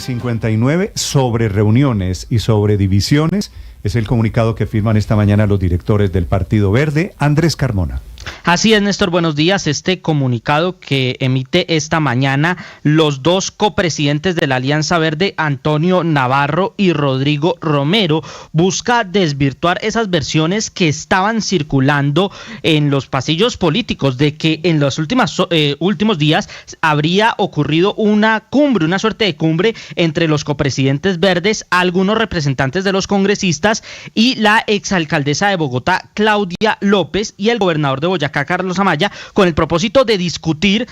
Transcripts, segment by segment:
7:59 sobre reuniones y sobre divisiones. Es el comunicado que firman esta mañana los directores del Partido Verde. Andrés Carmona. Así es, Néstor, buenos días. Este comunicado que emite esta mañana los dos copresidentes de la Alianza Verde, Antonio Navarro y Rodrigo Romero, busca desvirtuar esas versiones que estaban circulando en los pasillos políticos de que en los últimos días habría ocurrido una cumbre, una suerte de cumbre entre los copresidentes verdes, algunos representantes de los congresistas y la exalcaldesa de Bogotá, Claudia López, y el gobernador de Boyacá, Carlos Amaya, con el propósito de discutir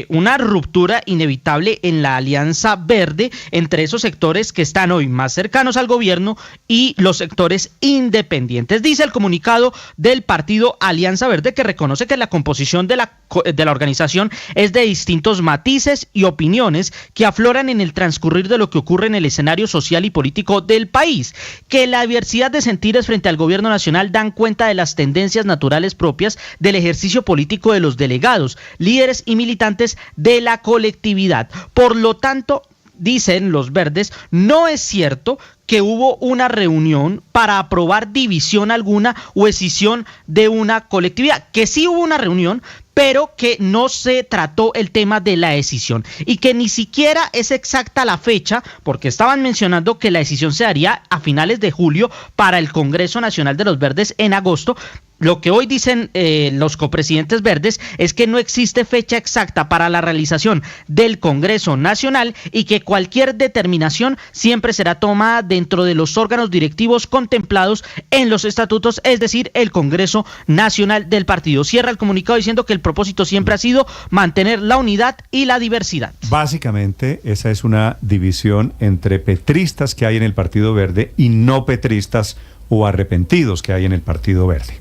una ruptura inevitable en la Alianza Verde entre esos sectores que están hoy más cercanos al gobierno y los sectores independientes. Dice el comunicado del partido Alianza Verde, que reconoce que la composición de la organización es de distintos matices y opiniones que afloran en el transcurrir de lo que ocurre en el escenario social y político del país, que la diversidad de sentires frente al gobierno nacional dan cuenta de las tendencias naturales propias del ejercicio político de los delegados, líderes y militantes de la colectividad. Por lo tanto, dicen los verdes, no es cierto que hubo una reunión para aprobar división alguna o escisión de una colectividad, que sí hubo una reunión, pero que no se trató el tema de la decisión y que ni siquiera es exacta la fecha, porque estaban mencionando que la decisión se daría a finales de julio para el Congreso Nacional de los Verdes en agosto. Lo que hoy dicen los copresidentes verdes es que no existe fecha exacta para la realización del Congreso Nacional y que cualquier determinación siempre será tomada dentro de los órganos directivos contemplados en los estatutos, es decir, el Congreso Nacional del partido. Cierra el comunicado diciendo que el propósito siempre ha sido mantener la unidad y la diversidad. Básicamente, esa es una división entre petristas que hay en el Partido Verde y no petristas o arrepentidos que hay en el Partido Verde.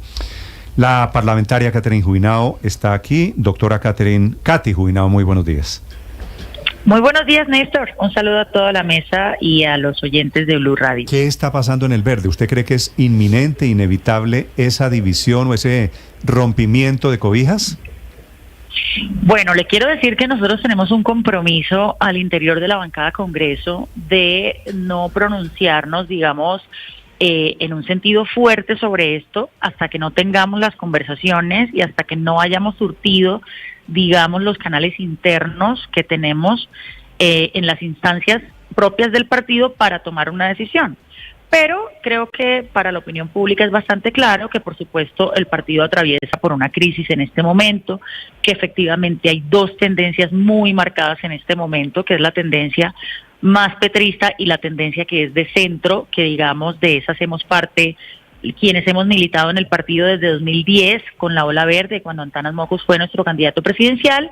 La parlamentaria Catherine Juinao está aquí. Doctora Katy Juinao, muy buenos días. Muy buenos días, Néstor. Un saludo a toda la mesa y a los oyentes de Blue Radio. ¿Qué está pasando en el Verde? ¿Usted cree que es inminente, inevitable esa división o ese rompimiento de cobijas? Bueno, le quiero decir que nosotros tenemos un compromiso al interior de la bancada Congreso de no pronunciarnos, digamos, en un sentido fuerte sobre esto hasta que no tengamos las conversaciones y hasta que no hayamos surtido, digamos, los canales internos que tenemos en las instancias propias del partido para tomar una decisión. Pero creo que para la opinión pública es bastante claro que, por supuesto, el partido atraviesa por una crisis en este momento, que efectivamente hay dos tendencias muy marcadas en este momento, que es la tendencia más petrista y la tendencia que es de centro, que digamos de esa hacemos parte quienes hemos militado en el partido desde 2010 con la Ola Verde, cuando Antanas Mocus fue nuestro candidato presidencial,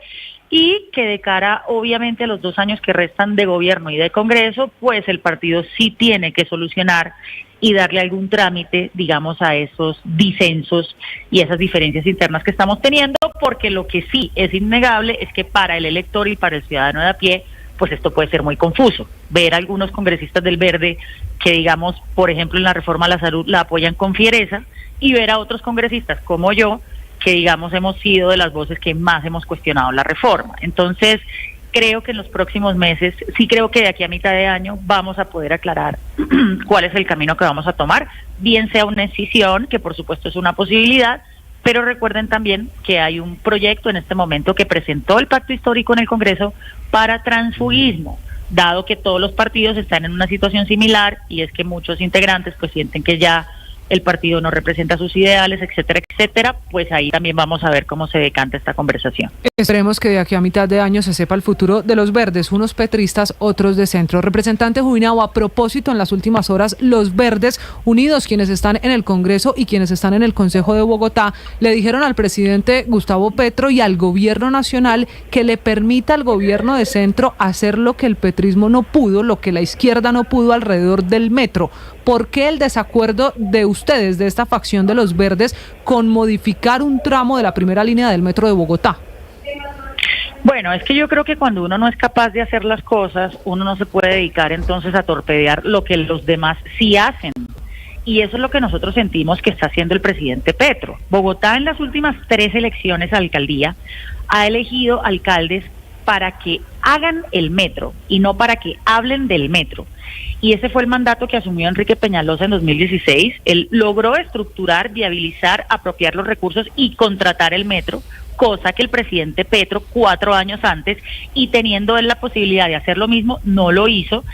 y que de cara obviamente a los 2 años que restan de gobierno y de Congreso, pues el partido sí tiene que solucionar y darle algún trámite, digamos, a esos disensos y esas diferencias internas que estamos teniendo, porque lo que sí es innegable es que para el elector y para el ciudadano de a pie, pues esto puede ser muy confuso. Ver a algunos congresistas del Verde que, digamos, por ejemplo, en la reforma a la salud la apoyan con fiereza, y ver a otros congresistas como yo, que, digamos, hemos sido de las voces que más hemos cuestionado la reforma. Entonces, creo que en los próximos meses, sí creo que de aquí a mitad de año vamos a poder aclarar cuál es el camino que vamos a tomar, bien sea una decisión, que por supuesto es una posibilidad, pero recuerden también que hay un proyecto en este momento que presentó el Pacto Histórico en el Congreso para transfugismo, dado que todos los partidos están en una situación similar, y es que muchos integrantes pues sienten que ya el partido no representa sus ideales, etcétera, etcétera, pues ahí también vamos a ver cómo se decanta esta conversación. Esperemos que de aquí a mitad de año se sepa el futuro de los verdes, unos petristas, otros de centro. Representante Juinao, a propósito, en las últimas horas, los verdes unidos, quienes están en el Congreso y quienes están en el Consejo de Bogotá, le dijeron al presidente Gustavo Petro y al gobierno nacional que le permita al gobierno de centro hacer lo que el petrismo no pudo, lo que la izquierda no pudo alrededor del metro. ¿Por qué el desacuerdo de ustedes, de esta facción de los verdes, con modificar un tramo de la primera línea del metro de Bogotá? Bueno, es que yo creo que cuando uno no es capaz de hacer las cosas, uno no se puede dedicar entonces a torpedear lo que los demás sí hacen. Y eso es lo que nosotros sentimos que está haciendo el presidente Petro. Bogotá en las últimas 3 elecciones a alcaldía ha elegido alcaldes para que hagan el metro y no para que hablen del metro. Y ese fue el mandato que asumió Enrique Peñalosa en 2016. Él logró estructurar, viabilizar, apropiar los recursos y contratar el metro, cosa que el presidente Petro 4 años antes, y teniendo él la posibilidad de hacer lo mismo, no lo hizo.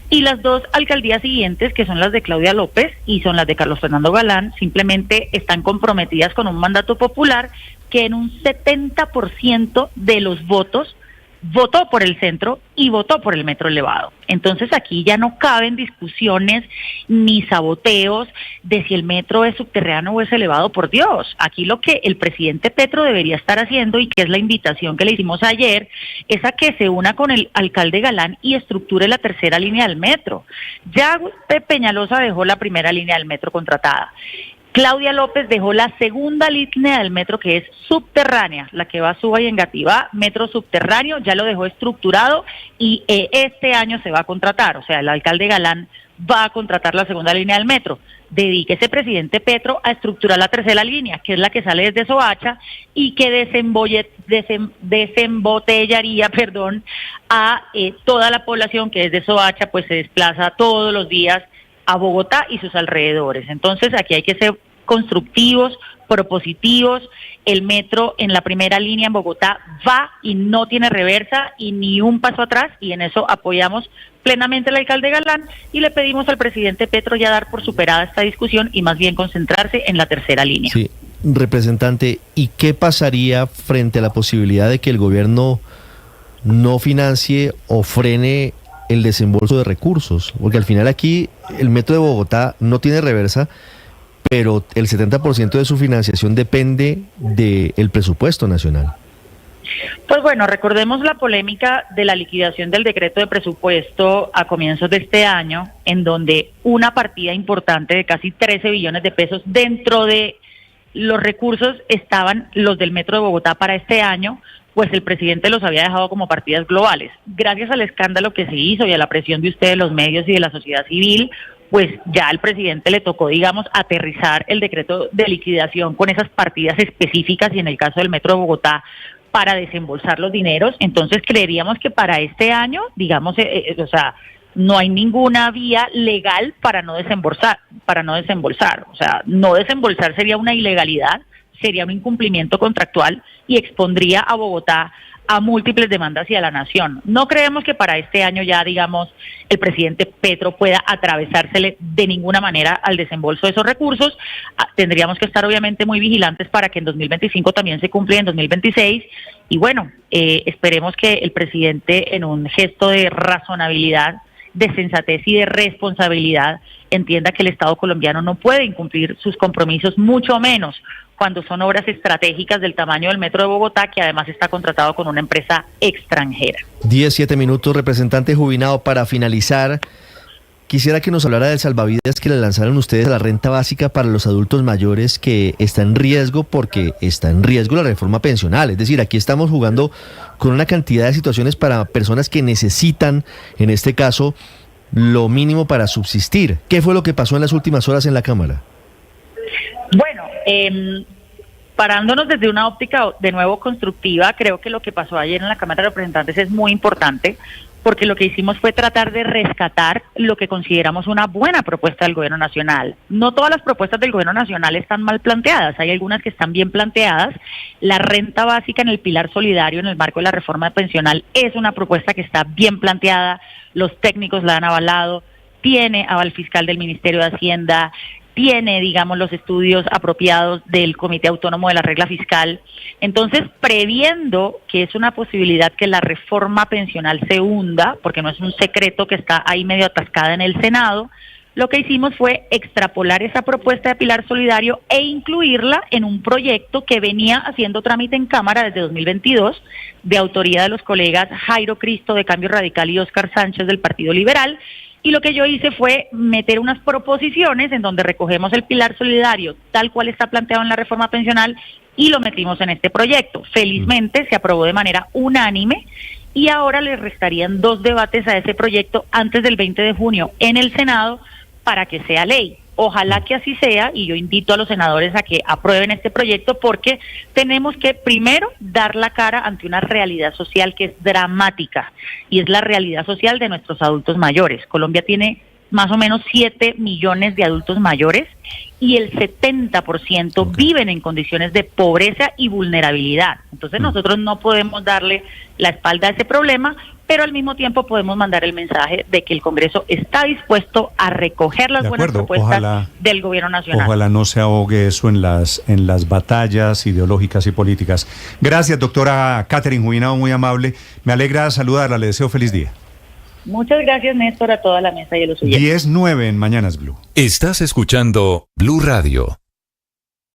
Y las dos alcaldías siguientes, que son las de Claudia López y son las de Carlos Fernando Galán, simplemente están comprometidas con un mandato popular que en un 70% de los votos votó por el centro y votó por el metro elevado. Entonces aquí ya no caben discusiones ni saboteos de si el metro es subterráneo o es elevado, por Dios. Aquí lo que el presidente Petro debería estar haciendo, y que es la invitación que le hicimos ayer, es a que se una con el alcalde Galán y estructure la tercera línea del metro. Ya Peñalosa dejó la primera línea del metro contratada. Claudia López dejó la segunda línea del metro, que es subterránea, la que va a Suba y Engativá, metro subterráneo, ya lo dejó estructurado y este año se va a contratar. O sea, el alcalde Galán va a contratar la segunda línea del metro. Dedíquese, presidente Petro, a estructurar la tercera línea, que es la que sale desde Soacha y que desembotellaría a toda la población que desde Soacha pues se desplaza todos los días a Bogotá y sus alrededores. Entonces aquí hay que ser constructivos, propositivos. El metro en la primera línea en Bogotá va y no tiene reversa y ni un paso atrás, y en eso apoyamos plenamente al alcalde Galán y le pedimos al presidente Petro ya dar por superada esta discusión y más bien concentrarse en la tercera línea. Sí, representante, ¿y qué pasaría frente a la posibilidad de que el gobierno no financie o frene el desembolso de recursos? Porque al final aquí el metro de Bogotá no tiene reversa, pero el 70% de su financiación depende del presupuesto nacional. Pues bueno, recordemos la polémica de la liquidación del decreto de presupuesto a comienzos de este año, en donde una partida importante de casi 13 billones de pesos dentro de los recursos estaban los del metro de Bogotá para este año, pues el presidente los había dejado como partidas globales. Gracias al escándalo que se hizo y a la presión de ustedes, los medios y de la sociedad civil, pues ya al presidente le tocó, digamos, aterrizar el decreto de liquidación con esas partidas específicas y en el caso del metro de Bogotá para desembolsar los dineros. Entonces creeríamos que para este año, digamos, no hay ninguna vía legal para no desembolsar. O sea, no desembolsar sería una ilegalidad, sería un incumplimiento contractual y expondría a Bogotá a múltiples demandas y a la nación. No creemos que para este año ya, digamos, el presidente Petro pueda atravesársele de ninguna manera al desembolso de esos recursos. Tendríamos que estar obviamente muy vigilantes para que en 2025 también se cumpla, en 2026. Y bueno, esperemos que el presidente, en un gesto de razonabilidad, de sensatez y de responsabilidad, entienda que el Estado colombiano no puede incumplir sus compromisos, mucho menos cuando son obras estratégicas del tamaño del metro de Bogotá, que además está contratado con una empresa extranjera. 17 minutos, representante Jubinado. Para finalizar, quisiera que nos hablara del salvavidas que le lanzaron ustedes a la renta básica para los adultos mayores, que está en riesgo porque está en riesgo la reforma pensional. Es decir, aquí estamos jugando con una cantidad de situaciones para personas que necesitan, en este caso, lo mínimo para subsistir. ¿Qué fue lo que pasó en las últimas horas en la Cámara? Bueno, parándonos desde una óptica de nuevo constructiva, creo que lo que pasó ayer en la Cámara de Representantes es muy importante, porque lo que hicimos fue tratar de rescatar lo que consideramos una buena propuesta del Gobierno Nacional. No todas las propuestas del Gobierno Nacional están mal planteadas, hay algunas que están bien planteadas. La renta básica en el pilar solidario en el marco de la reforma pensional es una propuesta que está bien planteada, los técnicos la han avalado, tiene aval fiscal del Ministerio de Hacienda, tiene, digamos, los estudios apropiados del Comité Autónomo de la Regla Fiscal. Entonces, previendo que es una posibilidad que la reforma pensional se hunda, porque no es un secreto que está ahí medio atascada en el Senado, lo que hicimos fue extrapolar esa propuesta de pilar solidario e incluirla en un proyecto que venía haciendo trámite en Cámara desde 2022, de autoría de los colegas Jairo Cristo de Cambio Radical y Óscar Sánchez del Partido Liberal. Y lo que yo hice fue meter unas proposiciones en donde recogemos el pilar solidario tal cual está planteado en la reforma pensional y lo metimos en este proyecto. Felizmente se aprobó de manera unánime y ahora le restarían 2 debates a ese proyecto antes del 20 de junio en el Senado para que sea ley. Ojalá que así sea, y yo invito a los senadores a que aprueben este proyecto, porque tenemos que primero dar la cara ante una realidad social que es dramática, y es la realidad social de nuestros adultos mayores. Colombia tiene más o menos 7 millones de adultos mayores y el 70% viven en condiciones de pobreza y vulnerabilidad. Entonces nosotros no podemos darle la espalda a ese problema, pero al mismo tiempo podemos mandar el mensaje de que el Congreso está dispuesto a recoger las buenas propuestas del Gobierno Nacional. Ojalá no se ahogue eso en las batallas ideológicas y políticas. Gracias, doctora Catherine Jubinao, muy amable. Me alegra saludarla, le deseo feliz día. Muchas gracias, Néstor, a toda la mesa y a los oyentes. 10:09 en Mañanas Blue. Estás escuchando Blue Radio.